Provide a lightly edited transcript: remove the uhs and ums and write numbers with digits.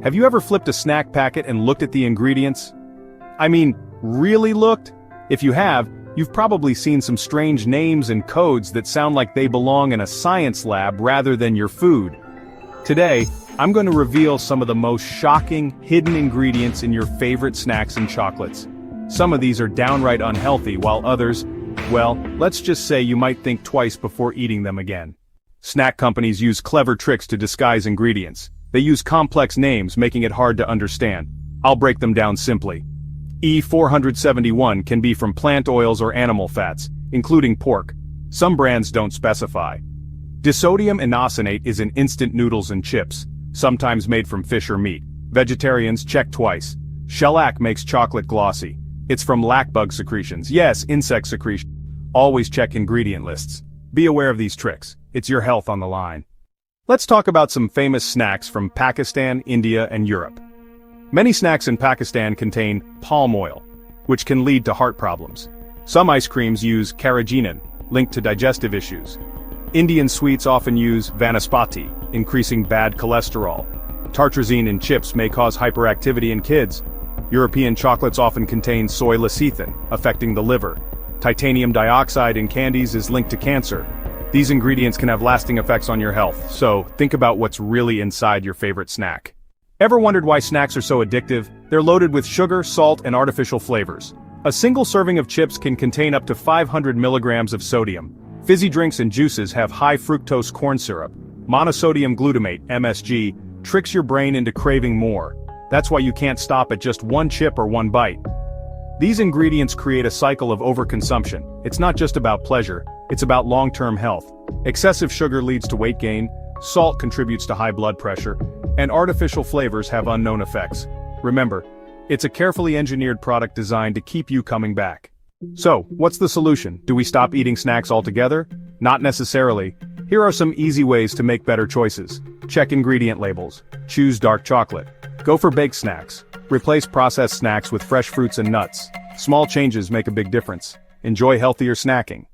Have you ever flipped a snack packet and looked at the ingredients? I mean, really looked? If you have, you've probably seen some strange names and codes that sound like they belong in a science lab rather than your food. Today, I'm going to reveal some of the most shocking, hidden ingredients in your favorite snacks and chocolates. Some of these are downright unhealthy, while others, well, let's just say you might think twice before eating them again. Snack companies use clever tricks to disguise ingredients. They use complex names, making it hard to understand. I'll break them down simply. E471 can be from plant oils or animal fats, including pork. Some brands don't specify. Disodium inosinate is in instant noodles and chips, sometimes made from fish or meat. Vegetarians check twice. Shellac makes chocolate glossy. It's from lac-bug secretions, yes, insect secretion. Always check ingredient lists. Be aware of these tricks. It's your health on the line. Let's talk about some famous snacks from Pakistan, India, and Europe. Many snacks in Pakistan contain palm oil, which can lead to heart problems. Some ice creams use carrageenan, linked to digestive issues. Indian sweets often use vanaspati, increasing bad cholesterol. Tartrazine in chips may cause hyperactivity in kids. European chocolates often contain soy lecithin, affecting the liver. Titanium dioxide in candies is linked to cancer. These ingredients can have lasting effects on your health, so think about what's really inside your favorite snack. Ever wondered why snacks are so addictive? They're loaded with sugar, salt, and artificial flavors. A single serving of chips can contain up to 500 milligrams of sodium. Fizzy drinks and juices have high fructose corn syrup. Monosodium glutamate, MSG, tricks your brain into craving more. That's why you can't stop at just one chip or one bite. These ingredients create a cycle of overconsumption. It's not just about pleasure, it's about long-term health. Excessive sugar leads to weight gain, salt contributes to high blood pressure, and artificial flavors have unknown effects. Remember, it's a carefully engineered product designed to keep you coming back. So, what's the solution? Do we stop eating snacks altogether? Not necessarily. Here are some easy ways to make better choices. Check ingredient labels. Choose dark chocolate. Go for baked snacks. Replace processed snacks with fresh fruits and nuts. Small changes make a big difference. Enjoy healthier snacking.